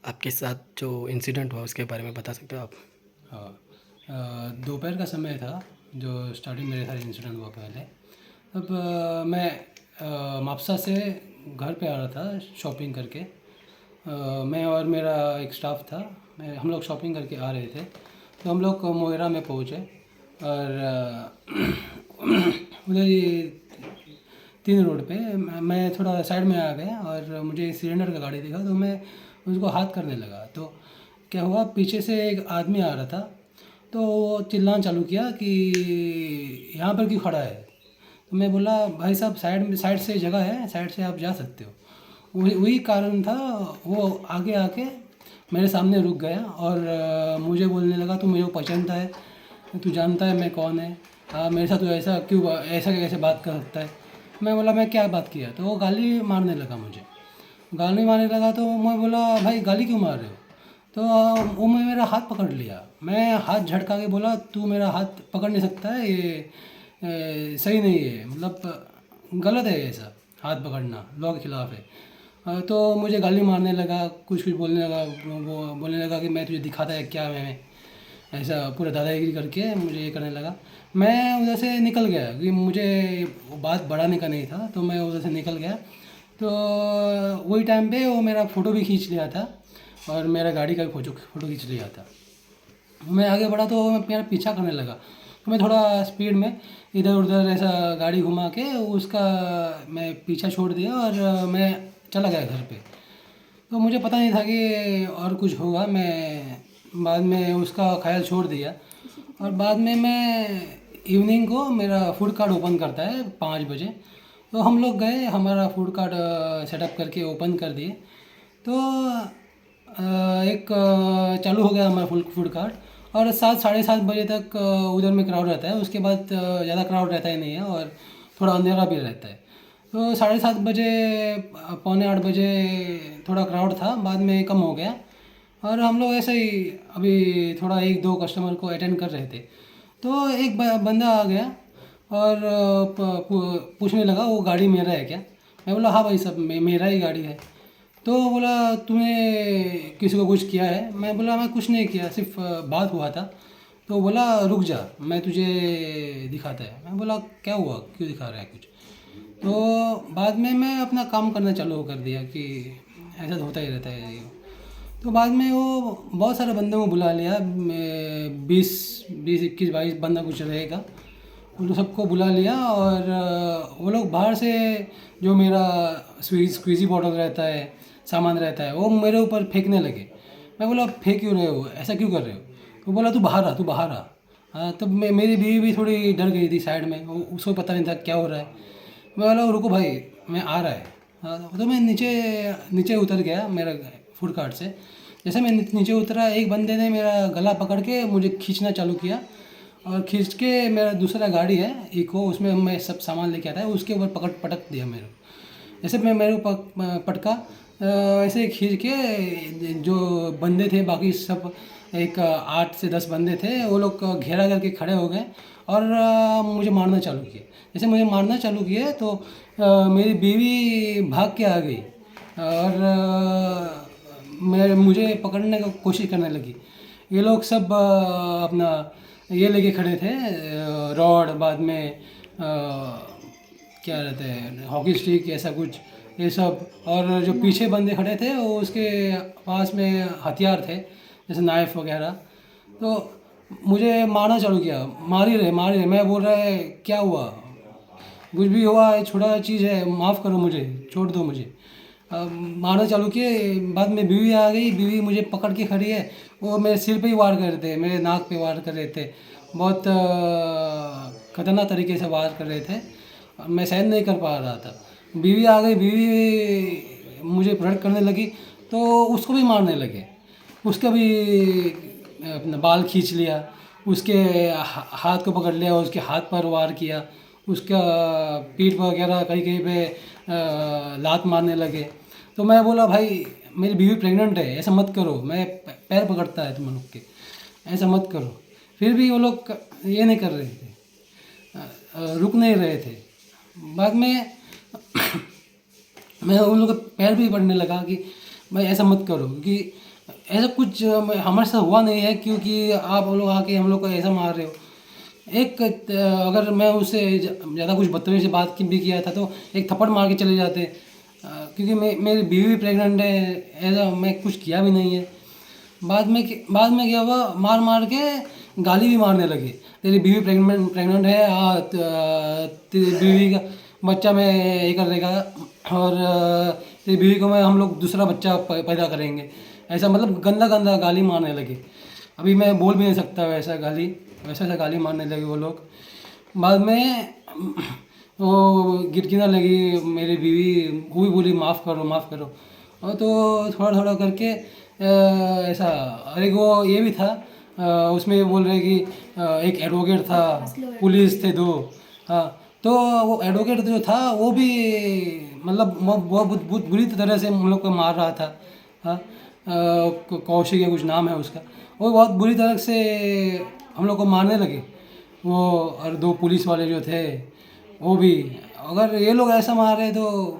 आपके साथ जो इंसिडेंट हुआ उसके बारे में बता सकते हो आप? हाँ। दोपहर का समय था जो स्टार्टिंग मेरे साथ इंसिडेंट हुआ पहले। अब मैं मापसा से घर पे आ रहा था शॉपिंग करके। मैं और मेरा एक स्टाफ था। हम लोग शॉपिंग करके आ रहे थे, तो हम लोग मोइरा में पहुँचे और उधर ही 3 रोड पे मैं थोड़ा साइड में आ गया और मुझे सिलेंडर का गाड़ी दिखा, तो मैं उसको हाथ करने लगा। तो क्या हुआ, पीछे से एक आदमी आ रहा था, तो वो चिल्लाना चालू किया कि यहाँ पर क्यों खड़ा है। तो मैं बोला, भाई साहब साइड से जगह है, साइड से आप जा सकते हो। वही वही कारण था। वो आगे आके मेरे सामने रुक गया और मुझे बोलने लगा, तू मुझे पहचानता है, तू जानता है मैं कौन है, मेरे साथ तू ऐसा कैसे बात कर सकता है। मैं बोला, मैं क्या बात किया। तो वो गाली मारने लगा मुझे। गाली मारने लगा तो मैं बोला, भाई गाली क्यों मार रहे हो। तो वो मैं मेरा हाथ पकड़ लिया। मैं हाथ झटका के बोला, तू मेरा हाथ पकड़ नहीं सकता है, ये सही नहीं है, मतलब गलत है ऐसा हाथ पकड़ना, लॉ के खिलाफ है। तो मुझे गाली मारने लगा, कुछ कुछ बोलने लगा। वो बोलने लगा कि मैं तुझे दिखाता है क्या मैं ऐसा पूरा दादागिरी करके मुझे ये करने लगा। मैं उधर से निकल गया क्योंकि मुझे वो बात बढ़ाने का नहीं था, तो मैं उधर से निकल गया। तो वही टाइम पे वो मेरा फ़ोटो भी खींच लिया था और मेरा गाड़ी का भी फ़ोटो खींच लिया था। मैं आगे बढ़ा तो वो मेरा पीछा करने लगा, तो मैं थोड़ा स्पीड में इधर उधर ऐसा गाड़ी घुमा के उसका मैं पीछा छोड़ दिया और मैं चला गया घर पे। तो मुझे पता नहीं था कि और कुछ होगा। मैं बाद में उसका ख्याल छोड़ दिया और बाद में मैं इवनिंग को मेरा फूड कार्ट ओपन करता है 5 बजे। तो हम लोग गए, हमारा फूड कार्ट सेटअप करके ओपन कर दिए। तो एक चालू हो गया हमारा फूड कार्ट और 7 साढ़े 7 बजे तक उधर में क्राउड रहता है। उसके बाद ज़्यादा क्राउड रहता ही नहीं है और थोड़ा अंधेरा भी रहता है। तो 7:30 बजे, पौने 8 बजे थोड़ा क्राउड था, बाद में कम हो गया और हम लोग ऐसे ही अभी थोड़ा एक दो कस्टमर को अटेंड कर रहे थे। तो एक बंदा आ गया और पूछने लगा, वो गाड़ी मेरा है क्या। मैं बोला, हाँ भाई साहब, मेरा ही गाड़ी है। तो बोला, तूने किसी को कुछ किया है। मैं बोला, मैं कुछ नहीं किया, सिर्फ बात हुआ था। तो बोला, रुक जा, मैं तुझे दिखाता है। मैं बोला, क्या हुआ, क्यों दिखा रहा है कुछ। तो बाद में मैं अपना काम करना चालू कर दिया कि ऐसा तो होता ही रहता है ये। तो बाद में वो बहुत सारे बंदों को बुला लिया, 20 21 22 बंदा कुछ रहेगा। उन लोग सबको बुला लिया और वो लोग बाहर से जो मेरा स्क्वीज़ी बॉटल रहता है, सामान रहता है, वो मेरे ऊपर फेंकने लगे। मैं बोला, फेंक क्यों रहे हो, ऐसा क्यों कर रहे हो। वो बोला, तू बाहर आ, तू बाहर आ। हाँ, तब मेरी बीवी भी थोड़ी डर गई थी साइड में, उसको पता नहीं था क्या हो रहा है। मैं बोला, रुको भाई, मैं आ रहा है। हाँ, तो मैं नीचे नीचे उतर गया मेरा फूड कार्ट से। जैसे मैं नीचे उतरा, एक बंदे ने मेरा गला पकड़ के मुझे खींचना चालू किया और खींच के मेरा दूसरा गाड़ी है इको, उसमें मैं सब सामान लेके आता है, उसके ऊपर पटक दिया मेरे को। जैसे मैं मेरे को पटका, ऐसे खींच के जो बंदे थे बाकी सब, एक 8 से 10 बंदे थे, वो लोग घेरा करके खड़े हो गए और मुझे मारना चालू किए। जैसे मुझे मारना चालू किए तो मेरी बीवी भाग के आ गई और मैं मुझे पकड़ने की कोशिश करने लगी। ये लोग सब अपना ये लेके खड़े थे, रॉड, बाद में क्या रहते हैं, हॉकी स्टिक, ऐसा कुछ ये सब। और जो पीछे बंदे खड़े थे वो उसके पास में हथियार थे, जैसे नाइफ वगैरह। तो मुझे मारना चालू किया, मार ही रहे। मैं बोल रहा है, क्या हुआ, कुछ भी हुआ, ये छोटा चीज़ है, माफ़ करो मुझे, छोड़ दो मुझे। मारना चालू किए। बाद में बीवी आ गई, बीवी मुझे पकड़ के खड़ी है। वो मेरे सिर पे ही वार कर रहे थे, मेरे नाक पे वार कर रहे थे, बहुत खतरनाक तरीके से वार कर रहे थे और मैं सहन नहीं कर पा रहा था। बीवी आ गई, बीवी मुझे प्रोटेक्ट करने लगी, तो उसको भी मारने लगे। उसका भी अपना बाल खींच लिया, उसके हाथ को पकड़ लिया, उसके हाथ पर वार किया, उसका पीठ वगैरह कहीं कहीं पे लात मारने लगे। तो मैं बोला, भाई मेरी बीवी प्रेग्नेंट है, ऐसा मत करो, मैं पैर पकड़ता है तुम लोग के, ऐसा मत करो। फिर भी वो लोग ये नहीं कर रहे थे, रुक नहीं रहे थे। बाद में मैं उन लोगों के पैर भी पड़ने लगा कि भाई ऐसा मत करो, क्योंकि ऐसा कुछ हमारे साथ हुआ नहीं है, क्योंकि आप लोग आके हम लोग को ऐसा मार रहे हो। एक अगर मैं उससे ज़्यादा कुछ बदतमीजी से बात भी किया था तो एक थप्पड़ मार के चले जाते। क्योंकि मेरी बीवी भी प्रेग्नेंट है, ऐसा मैं कुछ किया भी नहीं है। बाद में क्या हुआ, मार मार के गाली भी मारने लगे। तेरी बीवी प्रेग्नेंट है, तेरी बीवी का बच्चा मैं ये कर देगा, और तेरी बीवी को मैं हम लोग दूसरा बच्चा पैदा करेंगे। ऐसा मतलब गंदा गंदा गाली मारने लगे। अभी मैं बोल भी नहीं सकता वैसा गाली मारने लगे वो लोग। बाद में वो गिड़गिड़ा लगी मेरी बीवी, वो भी बोली माफ़ करो माफ़ करो। और तो थोड़ा थोड़ा करके ऐसा, अरे वो ये भी था, उसमें ये बोल रहे कि एक एडवोकेट था, पुलिस थे 2। हाँ, तो वो एडवोकेट जो था वो भी मतलब वो बहुत बुरी तरह से हम लोग को मार रहा था। हाँ, कौशिक या कुछ नाम है उसका। वो बहुत बुरी तरह से हम लोग को मारने लगे वो, और 2 पुलिस वाले जो थे वो भी। अगर ये लोग ऐसा मार रहे तो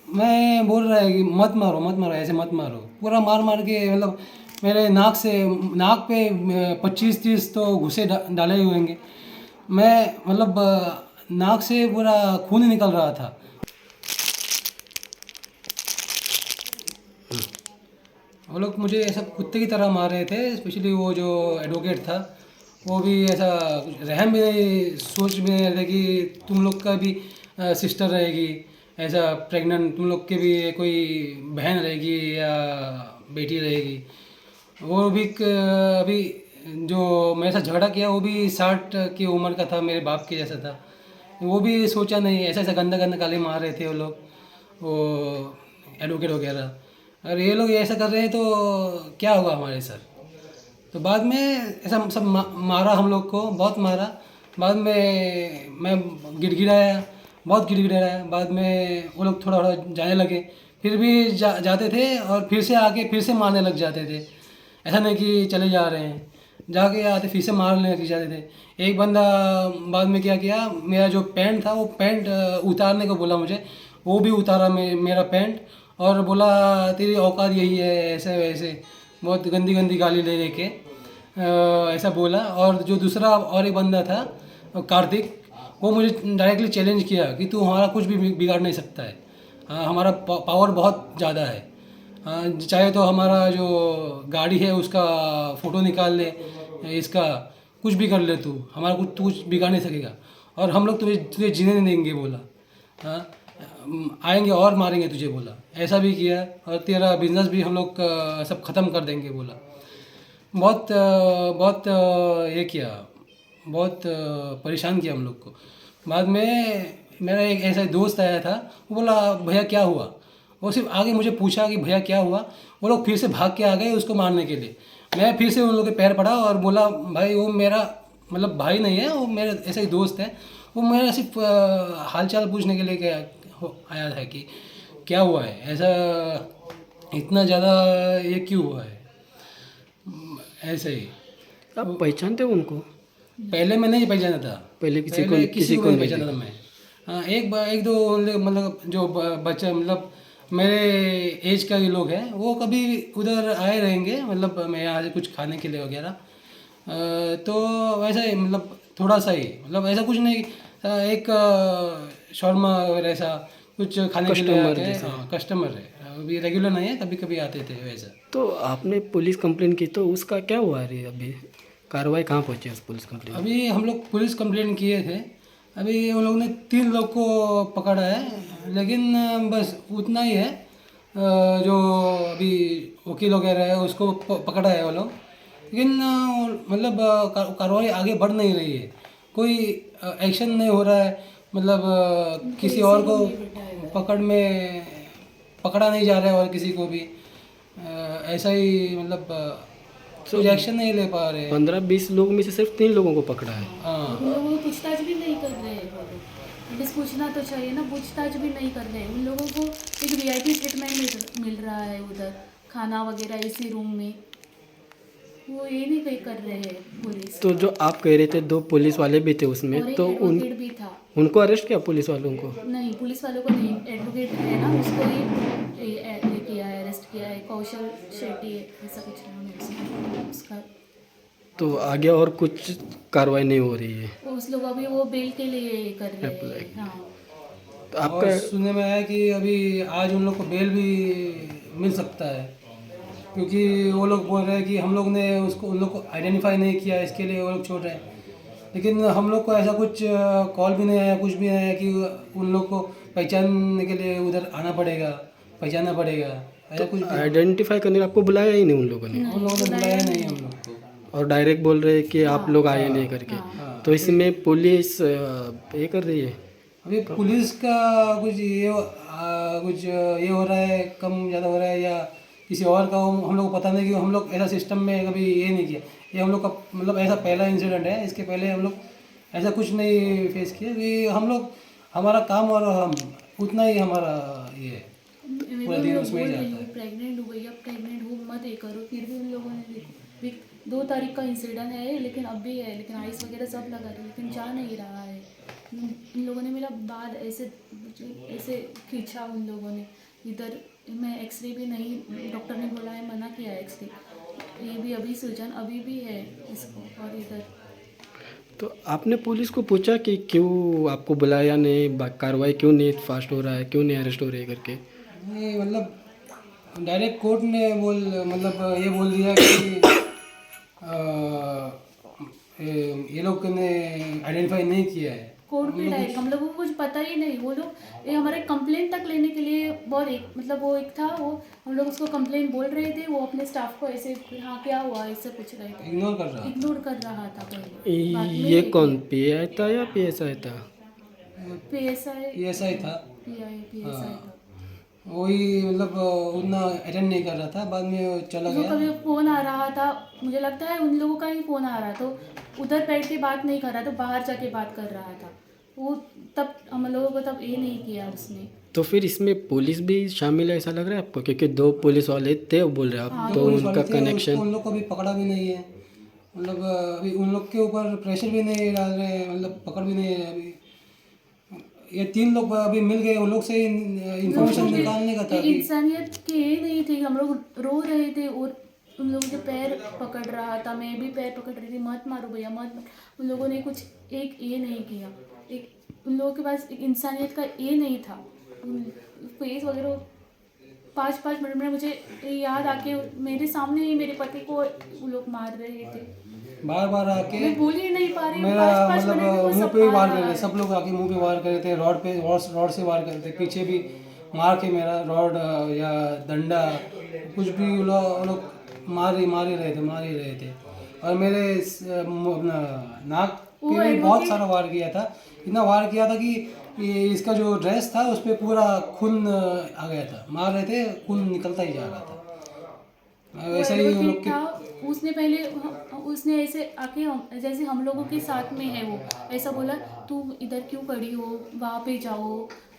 मैं बोल रहा है कि मत मारो, ऐसे मत मारो। पूरा मार मार के मतलब मेरे नाक पे 25-30 तो घुसे डाले हुए होंगे। मैं मतलब नाक से पूरा खून ही निकल रहा था। वो लोग मुझे ऐसा कुत्ते की तरह मार रहे थे। स्पेशली वो जो एडवोकेट था वो भी ऐसा रहम भी नहीं, सोच भी नहीं रहे थे कि तुम लोग का भी सिस्टर रहेगी, ऐसा प्रेग्नेंट तुम लोग के भी कोई बहन रहेगी या बेटी रहेगी। वो भी अभी जो मेरे साथ झगड़ा किया वो भी 60 की उम्र का था, मेरे बाप के जैसा था। वो भी सोचा नहीं, ऐसा ऐसा गंदा गंदा गाली मार रहे थे वो लोग, वो एडवोकेट वगैरह। अगर ये लोग ऐसा कर रहे हैं तो क्या होगा हमारे सर। तो बाद में ऐसा सब मारा, हम लोग को बहुत मारा। बाद में मैं बहुत गिड़गिड़ाया। बाद में वो लोग थोड़ा थोड़ा जाने लगे, फिर भी जाते थे और फिर से आके फिर से मारने लग जाते थे। ऐसा नहीं कि चले जा रहे हैं, जाके आते फिर से मारने लग जाते थे। एक बंदा बाद में क्या किया, मेरा जो पैंट था वो पैंट उतारने को बोला मुझे। वो भी उतारा मेरा पैंट, और बोला तेरी औकात यही है, ऐसे वैसे बहुत गंदी गंदी गाली ले लेके ऐसा बोला। और जो दूसरा और एक बंदा था कार्तिक, वो मुझे डायरेक्टली चैलेंज किया कि तू हमारा कुछ भी बिगाड़ नहीं सकता है। हाँ, हमारा पावर बहुत ज़्यादा है। हाँ, चाहे तो हमारा जो गाड़ी है उसका फ़ोटो निकाल ले, इसका कुछ भी कर ले, तू हमारा कुछ बिगाड़ नहीं सकेगा, और हम लोग तुझे जीने नहीं देंगे बोला। हाँ, आएंगे और मारेंगे तुझे बोला। ऐसा भी किया, और तेरा बिजनेस भी हम लोग सब ख़त्म कर देंगे बोला। बहुत ये किया, बहुत परेशान किया हम लोग को। बाद में मेरा एक ऐसा दोस्त आया था, वो बोला भैया क्या हुआ। वो सिर्फ आगे मुझे पूछा कि भैया क्या हुआ। वो लोग फिर से भाग के आ गए उसको मारने के लिए। मैं फिर से उन लोगों के पैर पड़ा और बोला भाई वो मेरा मतलब भाई नहीं है, वो मेरा ऐसा ही दोस्त है। वो मेरा सिर्फ हाल चाल पूछने के लिए आया था कि क्या हुआ है, ऐसा इतना ज़्यादा ये क्यों हुआ है, ऐसे ही। आप पहचानते हो उनको? पहले मैं नहीं पहचाना था, पहले किसी को नहीं पहचाना था मैं। हाँ, एक दो मतलब जो बच्चा मतलब मेरे एज का ये लोग हैं, वो कभी उधर आए रहेंगे, मतलब मैं यहाँ से कुछ खाने के लिए वगैरह। तो वैसा ही मतलब थोड़ा सा ही, मतलब ऐसा कुछ नहीं, एक शॉर्मा वगैरह ऐसा कुछ खाने के लिए आते हैं। हाँ, कस्टमर है, अभी रेगुलर नहीं है, कभी कभी आते थे वैसा। तो आपने पुलिस कंप्लेंट की तो उसका क्या हुआ रे? अभी कार्रवाई कहाँ पहुंची उस पुलिस कंप्लेंट? अभी हम लोग पुलिस कंप्लेंट किए थे, अभी उन लोगों ने 3 लोग को पकड़ा है, लेकिन बस उतना ही है। जो अभी वकील वगैरह है उसको पकड़ा है वो लोग, लेकिन मतलब कार्रवाई आगे बढ़ नहीं रही है, कोई एक्शन नहीं हो रहा है। मतलब किसी और को पकड़ा नहीं जा रहा है, और किसी को भी ऐसा ही मतलब कोई एक्शन नहीं ले पा रहे। 15-20 लोग में से सिर्फ 3 लोगों को पकड़ा है। हाँ, उन लोगों को पूछताछ भी नहीं कर रहे हैं वो लोग। बस पूछना तो चाहिए ना, पूछताछ भी नहीं कर रहे हैं। उन लोगों को एक वीआईपी ट्रीटमेंट मिल रहा है उधर, खाना वगैरह इसी रूम में, वो ये नहीं कहीं कर रहे हैं पुलिस। तो जो आप कह रहे थे 2 पुलिस वाले भी थे उसमें, और एक तो एडवोकेट भी था। उनको अरेस्ट किया पुलिस वालों को? नहीं, पुलिस वालों को नहीं, एडवोकेट है ना उसको ही किया है, अरेस्ट किया है। कौशल शेट्टी है, ऐसा कुछ नाम है उसका। तो आगे और कुछ कार्रवाई नहीं हो रही है? उस लोग अभी वो बेल के लिए कर रहे Apply। हैं। हाँ, तो और आपका सुनने में आया कि अभी आज उन लोग को बेल भी मिल सकता है, क्योंकि वो लोग बोल रहे हैं कि हम लोग ने उसको उन लोग को आइडेंटिफाई नहीं किया, इसके लिए वो लोग छोड़ रहे हैं। लेकिन हम लोग को ऐसा कुछ कॉल भी नहीं आया, कुछ भी नहीं आया कि उन लोग को पहचानने के लिए उधर आना पड़ेगा, पहचानना पड़ेगा, ऐसा कुछ भी आइडेंटिफाई करने आपको बुलाया ही नहीं उन लोगों ने? उन लोगों ने बुलाया नहीं हम लोग को। और डायरेक्ट बोल रहे हैं कि आप लोग आए नहीं करके। हाँ। तो इसमें पुलिस ये कर रही है? अभी पुलिस का कुछ कुछ ये हो रहा है, कम ज़्यादा हो रहा है, या किसी और का हम लोग को पता नहीं, कि हम लोग ऐसा सिस्टम में कभी ये नहीं किया। ये हम लोग का मतलब ऐसा पहला इंसिडेंट है, इसके पहले हम लोग ऐसा कुछ नहीं फेस किया। कि हम लोग हमारा काम और हम उतना ही हमारा ये है, पूरा दिन उसमें ही जाता है। प्रेग्नेंट हो भैया, प्रेग्नेंट हो मत ये करो, फिर भी उन लोगों ने देखो 2 तारीख का इंसिडेंट है, लेकिन अब भी है, लेकिन आइस वगैरह सब लगा रही, लेकिन जा नहीं रहा है। इन लोगों ने मेरा बाद ऐसे खींचा उन लोगों ने। इधर मैं एक्सरे भी नहीं, डॉक्टर ने बोला है, मना किया है एक्सरे, ये भी अभी सूजन अभी भी है इसको। और इधर तो आपने पुलिस को पूछा कि क्यों आपको बुलाया नहीं, कार्रवाई क्यों नहीं फास्ट हो रहा है, क्यों नहीं अरेस्ट हो रही है करके? नहीं, मतलब डायरेक्ट कोर्ट ने मतलब ये बोल दिया कि ये लोग ने आइडेंटिफाई नहीं किया है। कोर्ट पे डायरेक्ट हम लोगों को कुछ पता ही नहीं। वो लोग ये हमारे कंप्लेंट तक लेने के लिए बहुत मतलब वो एक था, वो हम लोग उसको कंप्लेंट बोल रहे थे, वो अपने स्टाफ को ऐसे हाँ क्या हुआ ऐसे पूछ रहे थे, इग्नोर कर रहा था पहले। बाद में ये कौन पीआई था या पीएसआई था? PSI ऐसा ही था। PSI था। वही मतलब उतना अटेंड नहीं कर रहा था, बाद में चला उसको गया। कभी फ़ोन आ रहा था, मुझे लगता है उन लोगों का ही फ़ोन आ रहा, तो उधर बैठ के बात नहीं कर रहा था, बाहर जाके बात कर रहा था वो। तब हम लोगों को तब ये नहीं किया उसने। तो फिर इसमें पुलिस भी शामिल है ऐसा लग रहा है आपको? क्योंकि 2 पुलिस वाले थे वो बोल रहे हैं आप, तो पुलिस उनका वाले थे, कनेक्शन। उन लोग को भी पकड़ा भी नहीं है। मतलब अभी उन लोग के ऊपर प्रेशर भी नहीं डाल रहे हैं, मतलब पकड़ भी नहीं है अभी। ये 3 लोग अभी मिल गए, उन लोग से इंफॉर्मेशन निकालने का था। इंसानियत के ये नहीं थे, हम लोग रो रहे थे और उन लोगों के पैर पकड़ रहा था, मैं भी पैर पकड़ रही थी, मत मारो भैया मत। उन लोगों ने कुछ एक ये नहीं किया, एक उन लोगों के पास एक इंसानियत का ये नहीं था। फेस वगैरह 5-5 मिनट में मुझे याद आके मेरे सामने ही मेरे पति को वो लोग मार रहे थे। बार बार आके मैं बोल ही नहीं पा रही हूँ, मेरा 5-5 मिनट में वो मुंह सब पे ही आ वार रहा कर रहे है। सब लोग आके मुंह पे वार कर रहे थे, रॉड से वार कर रहे थे, पीछे भी मार के मेरा रॉड या डंडा कुछ भी वो लोग मार ही रहे थे। और मेरे अपना नाक पे भी बहुत सारा वार किया था, इतना वार किया था कि इसका जो ड्रेस था उस पर पूरा खून आ गया था। मार रहे थे, खून निकलता ही जा रहा था। वैसे ही उन लोग था, उसने पहले उसने ऐसे आके जैसे हम लोगों के साथ में है, वो ऐसा बोला तू इधर क्यों खड़ी हो, वहाँ पे जाओ,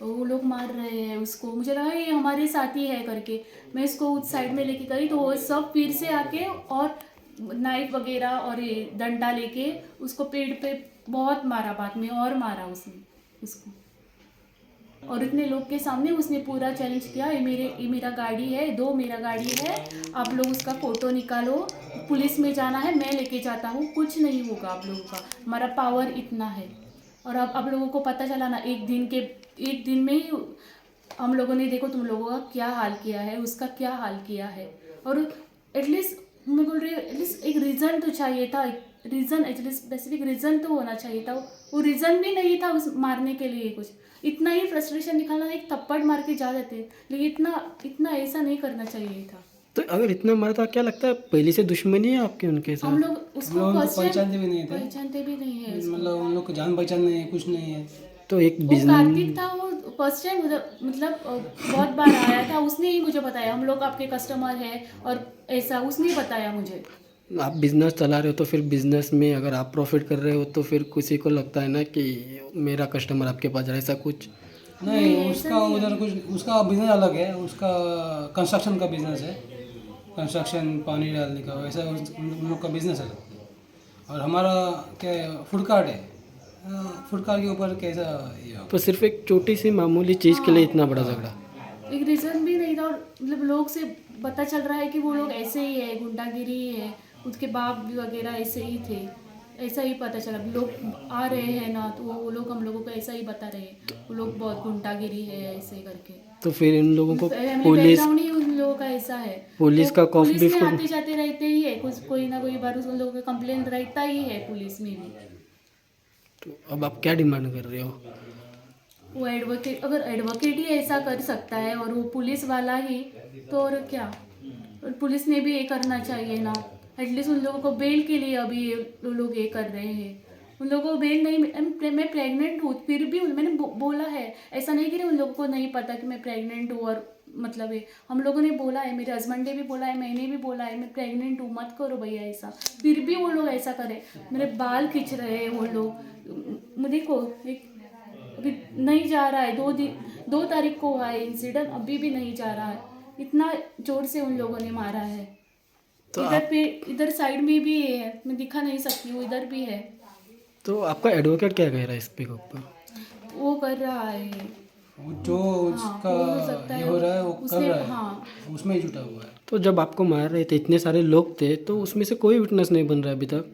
वो लोग मार रहे हैं उसको। मुझे लगा ये हमारे साथ ही है करके, मैं इसको उस साइड में लेके गई तो वो सब फिर से आके और नाइफ वगैरह और ये डंडा लेके उसको पेड़ पे बहुत मारा, बाद में और मारा उसने उसको। और इतने लोग के सामने उसने पूरा चैलेंज किया, ये मेरा गाड़ी है, मेरा गाड़ी है, आप लोग उसका फ़ोटो निकालो, पुलिस में जाना है, मैं लेके जाता हूँ, कुछ नहीं होगा आप लोगों का, हमारा पावर इतना है। और अब आप लोगों को पता चला ना, एक दिन में ही हम लोगों ने देखो तुम लोगों का क्या हाल किया है, उसका क्या हाल किया है। और एटलीस्ट मैं बोल रही हूँ, एटलीस्ट एक रीज़न तो चाहिए था, एटलीस्ट स्पेसिफिक रीज़न तो होना चाहिए था। वो रीज़न भी नहीं था उस मारने के लिए कुछ। इतना ही फ्रस्ट्रेशन निकालना, एक थप्पड़ मार के जा देते, लेकिन इतना ऐसा नहीं करना चाहिए था। तो अगर इतना मारा था, क्या लगता है पहले से दुश्मनी है आपकी उनके साथ? हम लोग उसको पहचानते भी नहीं थे, पहचानते भी नहीं है, मतलब उन लोग को जान पहचान नहीं है, कुछ नहीं है। तो एक वो कार्तिक था, वो फर्स्ट टाइम मतलब बहुत बार आया था, उसने ही मुझे बताया हम लोग आपके कस्टमर है और ऐसा उसने ही बताया मुझे। आप बिजनेस चला रहे हो तो फिर बिजनेस में अगर आप प्रॉफिट कर रहे हो तो फिर किसी को लगता है ना कि मेरा कस्टमर आपके पास रहा, ऐसा कुछ नहीं, उसका उधर कुछ, उसका बिजनेस अलग है, उसका कंस्ट्रक्शन का बिजनेस है, कंस्ट्रक्शन पानी डालने का, वैसा उन लोग का बिजनेस अलग है। और हमारा क्या फूड कार्ट है, फूड कार्ट के ऊपर कैसा ये हो? तो सिर्फ एक छोटी सी मामूली चीज़ के लिए इतना बड़ा झगड़ा? एक रीज़न भी नहीं था, और मतलब लोग से पता चल रहा है कि वो लोग ऐसे ही है, गुंडागिरी ही है, उसके बाप वगैरह ऐसे ही थे, ऐसा ही पता चला। लोग आ रहे हैं ना, तो वो लोग हम लोगों को ऐसा ही बता रहे हैं, वो लोग बहुत गुंडागिरी है ऐसे करके। तो फिर इन लोगों को फैमिली पुलिस बैकग्राउंड ही उन लोगों का ऐसा है। पुलिस तो का खौफ पुलिस भी में आते जाते रहते ही है, कुछ कोई ना कोई बार उन लोगों का कंप्लेन रहता ही है पुलिस में भी। तो अब आप क्या डिमांड कर रहे हो? वो एडवोकेट, अगर एडवोकेट ही ऐसा कर सकता है और वो पुलिस वाला ही, तो और क्या। और पुलिस ने भी ये करना चाहिए ना, एटलीस्ट उन लोगों को बेल के लिए अभी ये लोग ये कर रहे हैं। उन लोगों को बेल नहीं मैं प्रेग्नेंट हूँ फिर भी मैंने बोला है, ऐसा नहीं कि उन लोगों को नहीं पता कि मैं प्रेग्नेंट हूँ, और मतलब है हम लोगों ने बोला है, मेरे हस्बैंड ने भी बोला है, मैंने भी बोला है मैं प्रेग्नेंट हूँ, मत करो भैया ऐसा, फिर भी वो लोग ऐसा करे। मेरे बाल खींच रहे हैं वो लोग। मुझे को एक अभी नहीं जा रहा है, 2 तारीख को हुआ है इंसिडेंट, अभी भी नहीं जा रहा है, इतना जोर से उन लोगों ने मारा है। तो इधर पे इधर साइड में भी है, मैं दिखा नहीं सकती हूँ, इधर भी है। तो आपका एडवोकेट क्या कह रहा है इस पे ऊपर? वो कर रहा है, वो जो उसका हो सकता ये है हो रहा है वो कर उसने, रहा है, हाँ उसमें ही जुटा हुआ है। तो जब आपको मार रहे थे इतने सारे लोग थे, तो उसमें से कोई विटनेस नहीं बन रहा है अभी तक?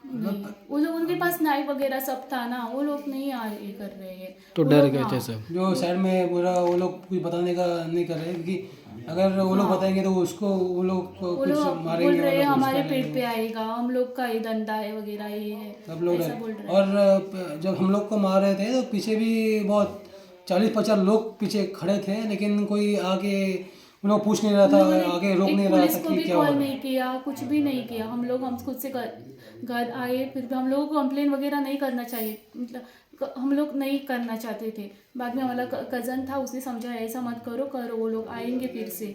नहीं, वो लोग उनके पास नाइफ वगैरह सब था ना, वो लोग नहीं आ ये कर रहे हैं। तो वो डर लोग, गए हाँ, थे सब? जो साइड में पूरा वो लोग कुछ बताने का नहीं कर रहे, क्योंकि अगर वो लोग बताएंगे तो उसको वो लोग को वो कुछ लोग बोल मारेंगे, रहे वो हैं लोग कुछ हमारे पेट करेंगे, पे आएगा, हम लोग का ये धंधा है वगैरह ये है, सब लोग ऐसा डर। बोल रहे हैं। और जब हम लोग को मार रहे थे तो पीछे भी बहुत 40-50 लोग पीछे खड़े थे, लेकिन कोई आके उन लोग पूछ नहीं रहा हम लोगों ने था, आगे रोक एक नहीं रहा पुलिस था को कि भी क्या हो कॉल रहा है। नहीं किया, कुछ भी नहीं किया। हम खुद से घर आए, फिर भी हम लोगों को कंप्लेन वगैरह नहीं करना चाहिए, मतलब हम लोग नहीं करना चाहते थे। बाद में हमारा कज़न था, उसने समझाया ऐसा मत करो, करो, वो लोग आएंगे फिर से।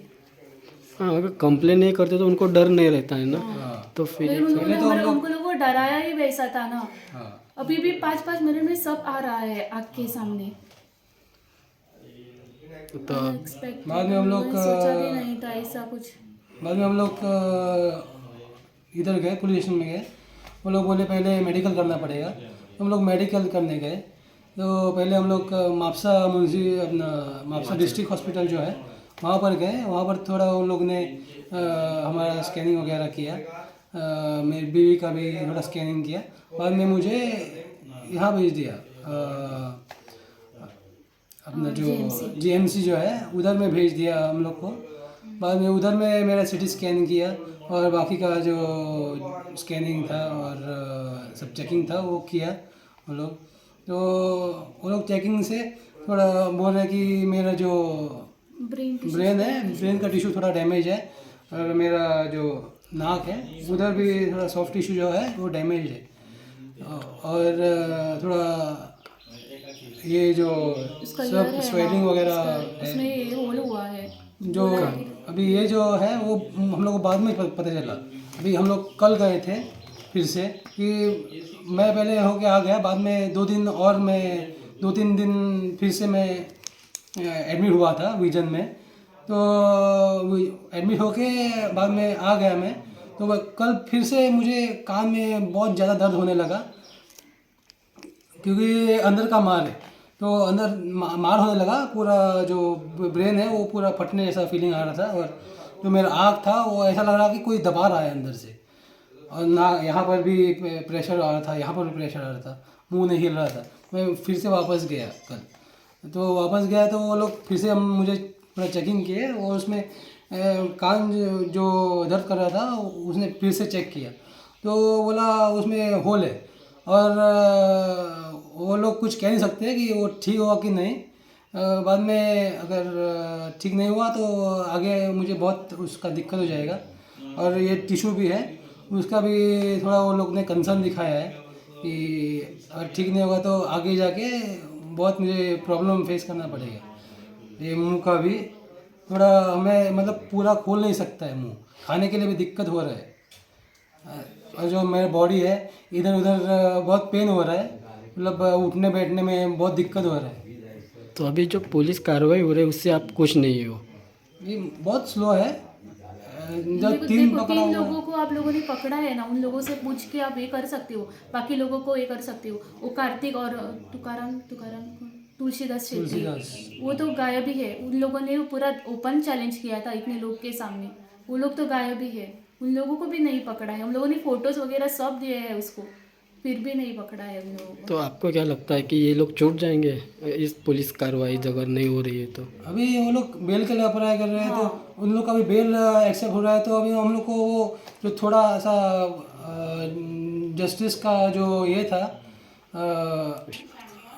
हाँ, अगर कंप्लेन नहीं करते तो उनको डर नहीं रहता है ना, हाँ तो फिर लेकिन उन लोगों ने पहले तो हम हमको लोगों को डराया ही वैसा था ना। हाँ अभी भी 5-5 मिनट में सब आ रहा है आँख के सामने। तो एक्सपेक्ट बाद में हम लोग सोचा भी नहीं था ऐसा कुछ। बाद में हम लोग इधर गए, पुलिस स्टेशन में गए। वो लोग बोले पहले मेडिकल करना पड़ेगा, तो हम लोग मेडिकल करने गए। तो पहले हम लोग मापसा अपना मापसा डिस्ट्रिक्ट हॉस्पिटल जो है वहाँ पर गए। वहाँ पर थोड़ा उन लोग ने हमारा स्कैनिंग वगैरह किया, मेरी बीवी का भी थोड़ा स्कैनिंग किया। बाद में मुझे यहाँ भेज दिया, अपना जो जीएमसी जो है उधर में भेज दिया हम लोग को। बाद में उधर में मेरा सिटी स्कैन किया और बाकी का जो स्कैनिंग था और सब चेकिंग था वो किया वो लोग। तो वो लोग चेकिंग से थोड़ा बोल रहे कि मेरा जो ब्रेन है, ब्रेन का टिश्यू थोड़ा डैमेज है, और मेरा जो नाक है उधर भी थोड़ा सॉफ्ट टिश्यू जो है वो डैमेज है, और थोड़ा ये जो सब स्वेलिंग वगैरह है, उसमें ये होल हुआ है। जो अभी ये जो है वो हम लोग को बाद में पता चला। अभी हम लोग कल गए थे फिर से, कि मैं पहले होके आ गया, बाद में 2 दिन और मैं 2-3 दिन फिर से मैं एडमिट हुआ था विजन में। तो एडमिट होके बाद में आ गया मैं। तो कल फिर से मुझे कान में बहुत ज़्यादा दर्द होने लगा, क्योंकि अंदर का मार है, तो अंदर मार होने लगा। पूरा जो ब्रेन है वो पूरा फटने जैसा फीलिंग आ रहा था, और जो मेरा आँख था वो ऐसा लग रहा कि कोई दबा रहा है अंदर से, और ना यहाँ पर भी प्रेशर आ रहा था, यहाँ पर भी प्रेशर आ रहा था, मुंह नहीं हिल रहा था। मैं फिर से वापस गया कल, तो वापस गया तो वो लोग फिर से हम मुझे पूरा चेकिंग किए, और उसमें कान जो दर्द कर रहा था उसने फिर से चेक किया, तो बोला उसमें होल है, और वो लोग कुछ कह नहीं सकते कि वो ठीक होगा कि नहीं। बाद में अगर ठीक नहीं हुआ तो आगे मुझे बहुत उसका दिक्कत हो जाएगा। और ये टिश्यू भी है, उसका भी थोड़ा वो लोग ने कंसर्न दिखाया है कि अगर ठीक नहीं होगा तो आगे जाके बहुत मुझे प्रॉब्लम फेस करना पड़ेगा। ये मुंह का भी थोड़ा हमें मतलब पूरा खोल नहीं सकता है मुंह, खाने के लिए भी दिक्कत हो रहा है, और जो मेरा बॉडी है इधर उधर बहुत पेन हो रहा है, मतलब उठने बैठने में बहुत दिक्कत हो रहा है। तो अभी जो पुलिस कार्रवाई हो रही है उससे आप खुश नहीं हो? ये बहुत स्लो है। जब 3 देखो पकड़ा 3 हुआ लोगों को आप लोगों ने पकड़ा है ना, उन लोगों से पूछ के आप ये कर सकते हो, बाकी लोगों को ये कर सकते हो। वो कार्तिक और तुकाराम तुलसीदास शेट्टी, तुलसीदास। वो तो गायब ही है। उन लोगों ने वो पूरा ओपन चैलेंज किया था इतने लोग के सामने, वो लोग तो गायब ही है। उन लोगों को भी नहीं पकड़ा है। हम लोगों ने फोटोज वगैरह सब दिए हैं उसको, फिर भी नहीं पकड़ा है उन लोगों को। तो आपको क्या लगता है कि ये लोग छूट जाएंगे इस पुलिस कार्रवाई अगर नहीं हो रही है तो? अभी वो लोग बेल के लिए अप्लाई कर रहे हैं, हाँ। तो उन लोग का भी बेल एक्सेप्ट हो रहा है, तो अभी हम लोग को वो जो थोड़ा सा जस्टिस का जो ये था,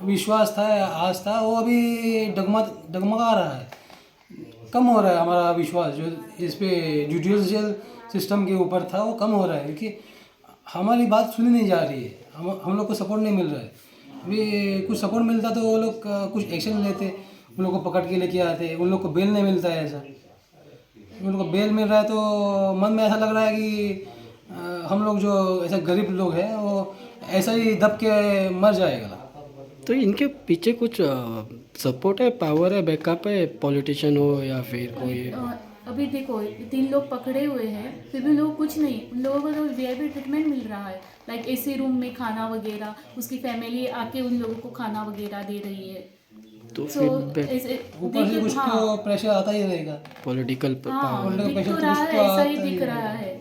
विश्वास था, आस था, वो अभी डगमगा रहा है, कम हो रहा है हमारा विश्वास जो इस पे जुडिशियल सिस्टम के ऊपर था, वो कम हो रहा है, क्योंकि हमारी बात सुनी नहीं जा रही है, हम लोग को सपोर्ट नहीं मिल रहा है। अभी कुछ सपोर्ट मिलता तो वो लोग कुछ एक्शन लेते, उन लोग को पकड़ के लेके आते, उन लोग को बेल नहीं मिलता है ऐसा। उन लोग को बेल मिल रहा है तो मन में ऐसा लग रहा है कि हम लोग जो ऐसे गरीब लोग हैं वो ऐसा ही दब के मर जाएगा। तो इनके पीछे कुछ सपोर्ट है, पावर है, बैकअप है, पॉलिटिशियन हो या फिर कोई? अभी देखो 3 लोग पकड़े हुए हैं, फिर भी लोग कुछ नहीं, उन लोगों को तो वीआईपी ट्रीटमेंट मिल रहा है, लाइक एसी रूम में खाना वगैरह, उसकी फैमिली आके उन लोगों को खाना वगैरह दे रही है। तो सो फिर ऐसे ऊपर से देखिए, कुछ हाँ तो प्रेशर आता ही रहेगा। पॉलिटिकल हाँ पावर। दिख तो pressure तो रहा है, उसको ऐसा ही आता ही दिख है। रहा है।